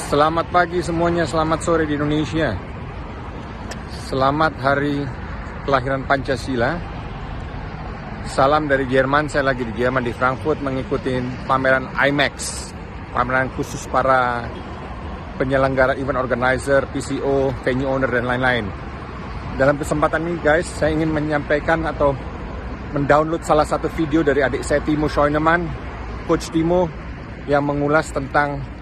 Selamat pagi semuanya, selamat sore di Indonesia. Selamat hari kelahiran Pancasila. Salam dari Jerman, saya lagi di Jerman di Frankfurt mengikuti pameran IMAX, pameran khusus para penyelenggara event organizer, PCO, venue owner, dan lain-lain. Dalam kesempatan ini guys, saya ingin menyampaikan atau mendownload salah satu video dari adik saya Timo Scheunemann, Coach Timo, yang mengulas tentang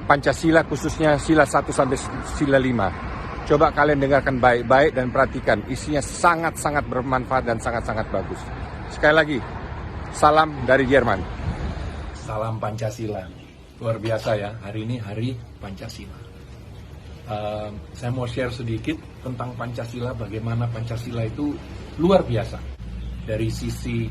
Pancasila, khususnya sila 1 sampai sila 5. Coba kalian dengarkan baik-baik dan perhatikan, isinya sangat-sangat bermanfaat dan sangat-sangat bagus. Sekali lagi, salam dari Jerman. Salam Pancasila. Luar biasa ya, hari ini hari Pancasila. Saya mau share sedikit tentang Pancasila, bagaimana Pancasila itu luar biasa. Dari sisi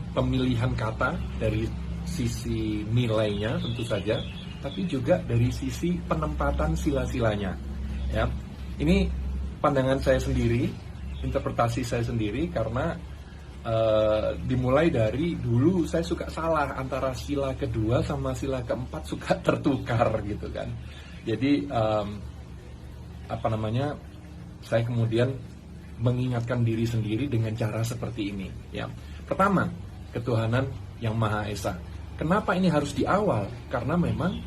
pemilihan kata, dari sisi nilainya tentu saja, tapi juga dari sisi penempatan sila-silanya. Ya, ini pandangan saya sendiri, interpretasi saya sendiri, karena dimulai dari dulu saya suka salah antara sila kedua sama sila keempat, suka tertukar gitu kan. Jadi saya kemudian mengingatkan diri sendiri dengan cara seperti ini. Ya, pertama, ketuhanan yang Maha Esa. Kenapa ini harus di awal? Karena memang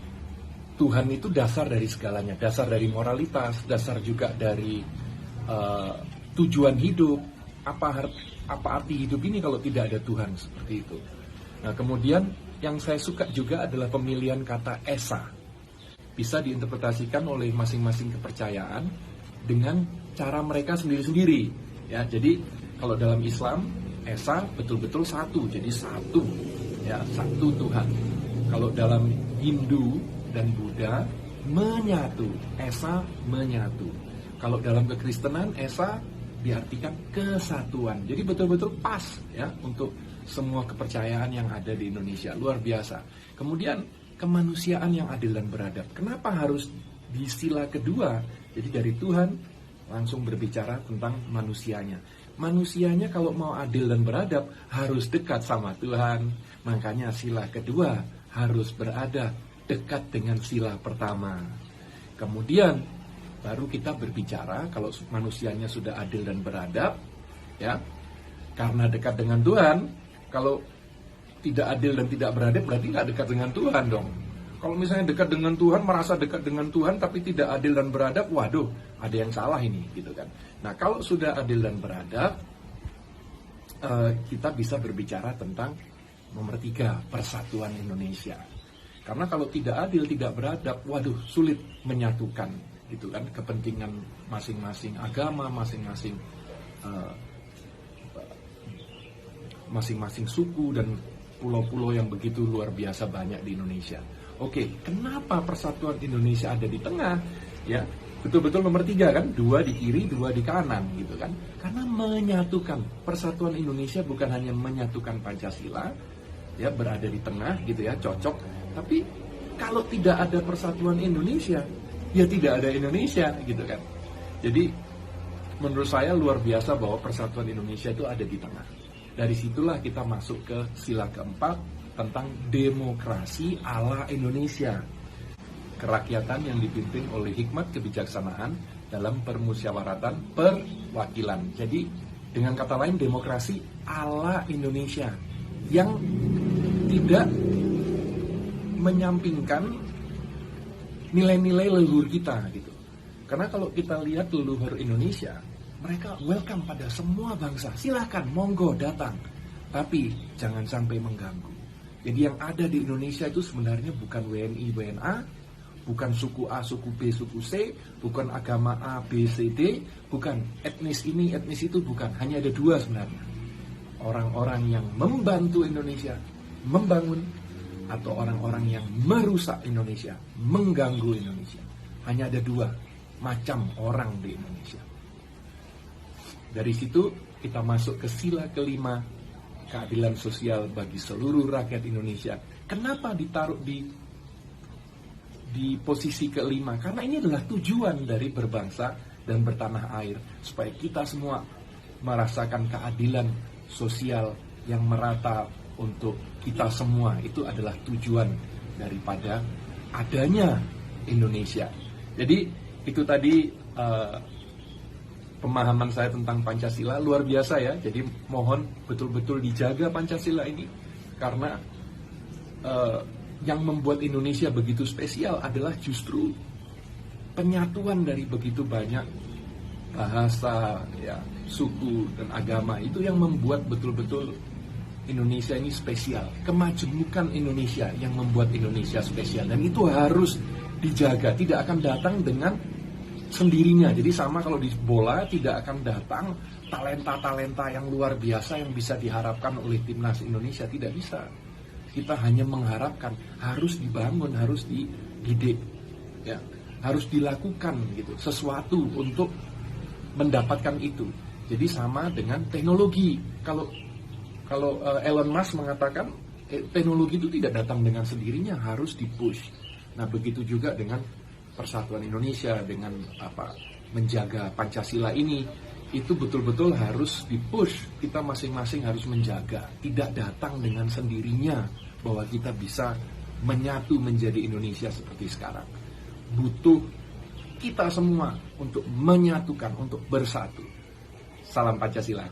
Tuhan itu dasar dari segalanya, dasar dari moralitas, dasar juga dari tujuan hidup. Apa arti hidup ini kalau tidak ada Tuhan, seperti itu. Nah, kemudian yang saya suka juga adalah pemilihan kata Esa. Bisa diinterpretasikan oleh masing-masing kepercayaan dengan cara mereka sendiri-sendiri. Ya, jadi kalau dalam Islam, Esa betul-betul satu, jadi satu. Ya, satu Tuhan. Kalau dalam Hindu dan Buddha, menyatu, Esa menyatu. Kalau dalam kekristenan, Esa diartikan kesatuan. Jadi betul-betul pas ya untuk semua kepercayaan yang ada di Indonesia. Luar biasa. Kemudian kemanusiaan yang adil dan beradab. Kenapa harus di sila kedua? Jadi dari Tuhan langsung berbicara tentang manusianya. Manusianya kalau mau adil dan beradab harus dekat sama Tuhan. Makanya sila kedua harus berada dekat dengan sila pertama. Kemudian baru kita berbicara kalau manusianya sudah adil dan beradab, ya. Karena dekat dengan Tuhan. Kalau tidak adil dan tidak beradab berarti nggak dekat dengan Tuhan dong. Kalau misalnya dekat dengan Tuhan, merasa dekat dengan Tuhan tapi tidak adil dan beradab, waduh, ada yang salah ini, gitu kan. Nah, kalau sudah adil dan beradab, kita bisa berbicara tentang nomor 3, persatuan Indonesia. Karena kalau tidak adil, tidak beradab, waduh, sulit menyatukan, gitu kan, kepentingan masing-masing agama, masing-masing suku dan pulau-pulau yang begitu luar biasa banyak di Indonesia. Oke, kenapa persatuan Indonesia ada di tengah? Ya, betul-betul nomor 3 kan, 2 di kiri, 2 di kanan, gitu kan. Karena menyatukan, persatuan Indonesia bukan hanya menyatukan Pancasila, ya, berada di tengah, gitu ya, cocok. Tapi kalau tidak ada persatuan Indonesia, ya tidak ada Indonesia, gitu kan. Jadi menurut saya luar biasa bahwa persatuan Indonesia itu ada di tengah. Dari situlah kita masuk ke sila keempat tentang demokrasi ala Indonesia. Kerakyatan yang dipimpin oleh hikmat kebijaksanaan dalam permusyawaratan perwakilan. Jadi dengan kata lain, demokrasi ala Indonesia yang tidak menyampingkan nilai-nilai leluhur kita, gitu. Karena kalau kita lihat leluhur Indonesia, mereka welcome pada semua bangsa. Silakan, monggo datang. Tapi jangan sampai mengganggu. Jadi yang ada di Indonesia itu sebenarnya bukan WNI, WNA, bukan suku A, suku B, suku C, bukan agama A, B, C, D, bukan etnis ini, etnis itu, bukan. Hanya ada 2 sebenarnya. Orang-orang yang membantu Indonesia membangun, atau orang-orang yang merusak Indonesia, mengganggu Indonesia. Hanya ada 2 macam orang di Indonesia. Dari situ kita masuk ke sila kelima, keadilan sosial bagi seluruh rakyat Indonesia. Kenapa ditaruh di posisi kelima? Karena ini adalah tujuan dari berbangsa dan bertanah air, supaya kita semua merasakan keadilan sosial yang merata untuk kita semua. Itu adalah tujuan daripada adanya Indonesia. Jadi itu tadi pemahaman saya tentang Pancasila luar biasa ya. Jadi mohon betul-betul dijaga Pancasila ini, karena yang membuat Indonesia begitu spesial adalah justru penyatuan dari begitu banyak bahasa, ya, suku dan agama. Itu yang membuat betul-betul Indonesia ini spesial. Kemajemukan Indonesia yang membuat Indonesia spesial, dan itu harus dijaga. Tidak akan datang dengan sendirinya. Jadi sama kalau di bola, tidak akan datang talenta-talenta yang luar biasa yang bisa diharapkan oleh timnas Indonesia. Tidak bisa. Kita hanya mengharapkan, harus dibangun, harus dididik, ya, harus dilakukan gitu sesuatu untuk mendapatkan itu. Jadi sama dengan teknologi. Kalau Elon Musk mengatakan teknologi itu tidak datang dengan sendirinya, harus dipush. Nah, begitu juga dengan persatuan Indonesia, dengan menjaga Pancasila ini, itu betul-betul harus dipush. Kita masing-masing harus menjaga, tidak datang dengan sendirinya bahwa kita bisa menyatu menjadi Indonesia seperti sekarang. Butuh kita semua untuk menyatukan, untuk bersatu. Salam Pancasila.